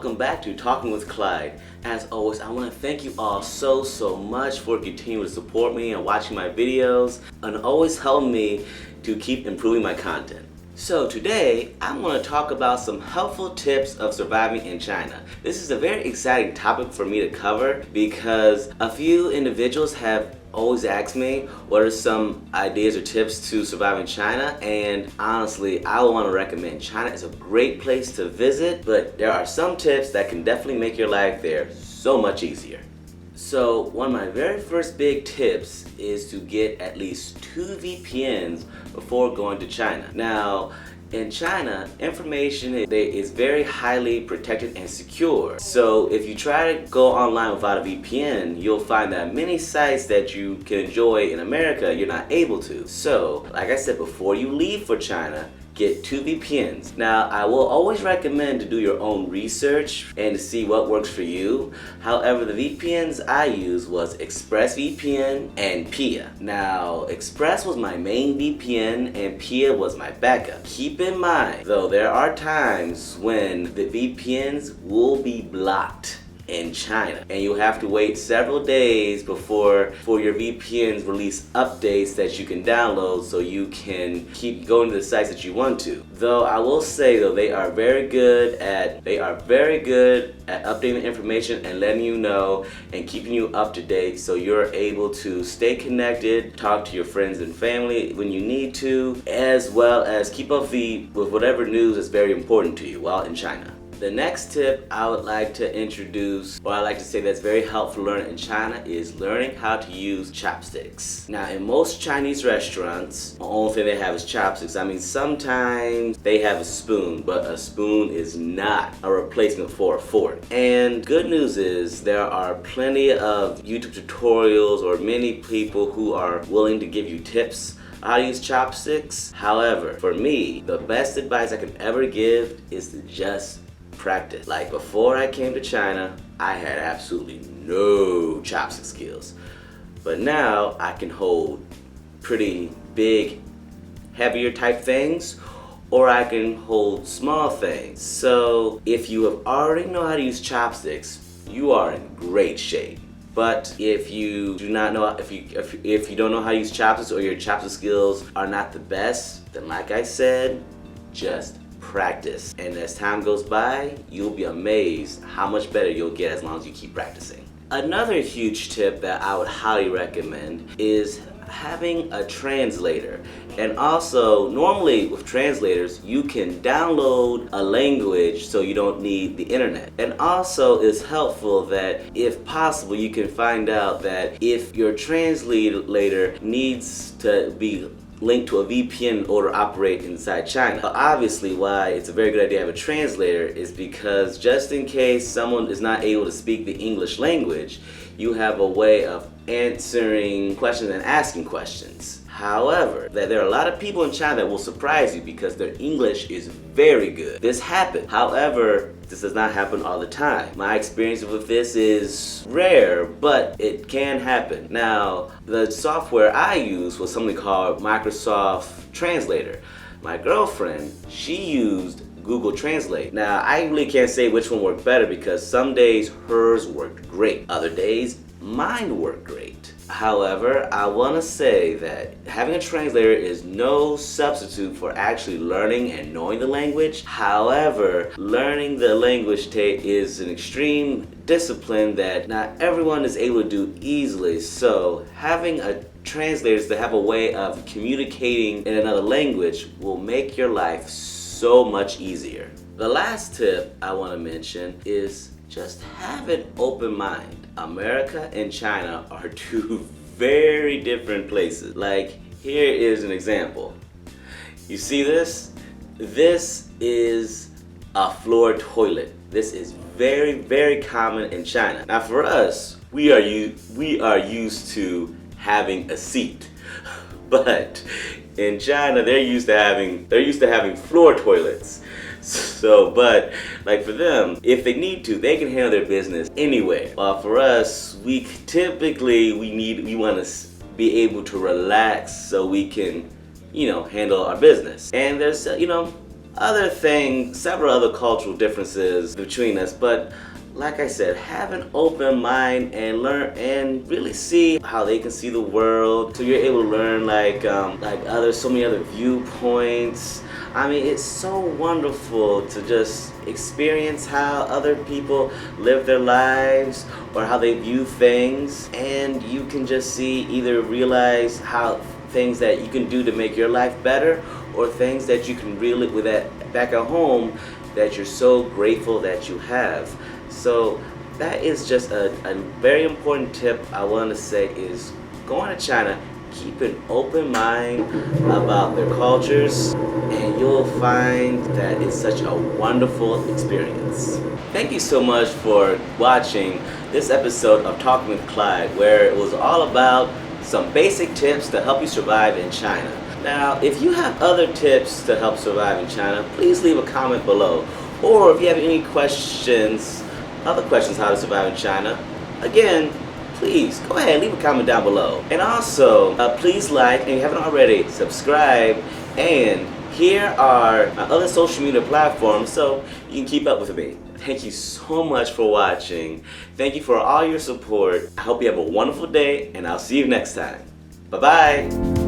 welcome back to Talking with Clyde. As always, I want to thank you all so much for continuing to support me and watching my videos and always helping me to keep improving my content. So today, I'm going to talk about some helpful tips of surviving in China. This is a very exciting topic for me to cover because a few individuals have always asked me what are some ideas or tips to survive in China, and honestly I want to recommend China is a great place to visit, but there are some tips that can definitely make your life there so much easier. So one of my very first big tips is to get at least 2 VPNs before going to China. Now in China, information is very highly protected and secure. So if you try to go online without a VPN, you'll find that many sites that you can enjoy in America, you're not able to. So, like I said, before you leave for China, get 2 VPNs. Now, I will always recommend to do your own research and to see what works for you. However, the VPNs I used was ExpressVPN and Pia. Now, Express was my main VPN and Pia was my backup. Keep in mind, though, there are times when the VPNs will be blocked in China, and you'll have to wait several days before your VPNs release updates that you can download so you can keep going to the sites that you want to. Though I will say though, they are very good at updating the information and letting you know and keeping you up to date so you're able to stay connected, talk to your friends and family when you need to, as well as keep up with whatever news is very important to you while in China. The next tip I would like to introduce, or I like to say that's very helpful to learn in China, is learning how to use chopsticks. Now in most Chinese restaurants, the only thing they have is chopsticks. I mean, sometimes they have a spoon, but a spoon is not a replacement for a fork. And good news is there are plenty of YouTube tutorials or many people who are willing to give you tips how to use chopsticks. However, for me, the best advice I can ever give is to just practice. Like before I came to China, I had absolutely no chopstick skills. But now I can hold pretty big, heavier type things, or I can hold small things. So if you have already know how to use chopsticks, you are in great shape. But if you do not know, if you don't know how to use chopsticks, or your chopstick skills are not the best, then like I said, just practice. And as time goes by, you'll be amazed how much better you'll get as long as you keep practicing. Another huge tip that I would highly recommend is having a translator. And also, normally with translators, you can download a language so you don't need the internet. And also, it's helpful that if possible, you can find out that if your translator needs to be linked to a VPN in order to operate inside China. Obviously, why it's a very good idea to have a translator is because just in case someone is not able to speak the English language, you have a way of answering questions and asking questions. However, there are a lot of people in China that will surprise you because their English is very good. This happens. However, this does not happen all the time. My experience with this is rare, but it can happen. Now, the software I used was something called Microsoft Translator. My girlfriend, she used Google Translate. Now, I really can't say which one worked better because some days hers worked great. Other days, mine worked great. However, I want to say that having a translator is no substitute for actually learning and knowing the language. However, learning the language is an extreme discipline that not everyone is able to do easily. So having a translator to have a way of communicating in another language will make your life so much easier. The last tip I want to mention is just have an open mind. America and China are two very different places. Like, here is an example. You see this? This is a floor toilet. This is very common in China. Now for us, we are used to having a seat. But in China, they're used to having floor toilets. So, but like for them, if they need to, they can handle their business anywhere. While for us, we want to be able to relax so we can, handle our business. And there's, several other cultural differences between us, but like I said, have an open mind and learn and really see how they can see the world. So you're able to learn so many other viewpoints. I mean, it's so wonderful to just experience how other people live their lives or how they view things, and you can just either realize how things that you can do to make your life better, or things that you can really with that back at home that you're so grateful that you have. So that is just a very important tip I want to say is going to China, keep an open mind about their cultures, and you'll find that it's such a wonderful experience. Thank you so much for watching this episode of Talking with Clyde, where it was all about some basic tips to help you survive in China. Now, if you have other tips to help survive in China, please leave a comment below. Or if you have any other questions how to survive in China, again, please go ahead and leave a comment down below. And also, please like, and if you haven't already, subscribe. And here are my other social media platforms so you can keep up with me. Thank you so much for watching. Thank you for all your support. I hope you have a wonderful day, and I'll see you next time. Bye-bye.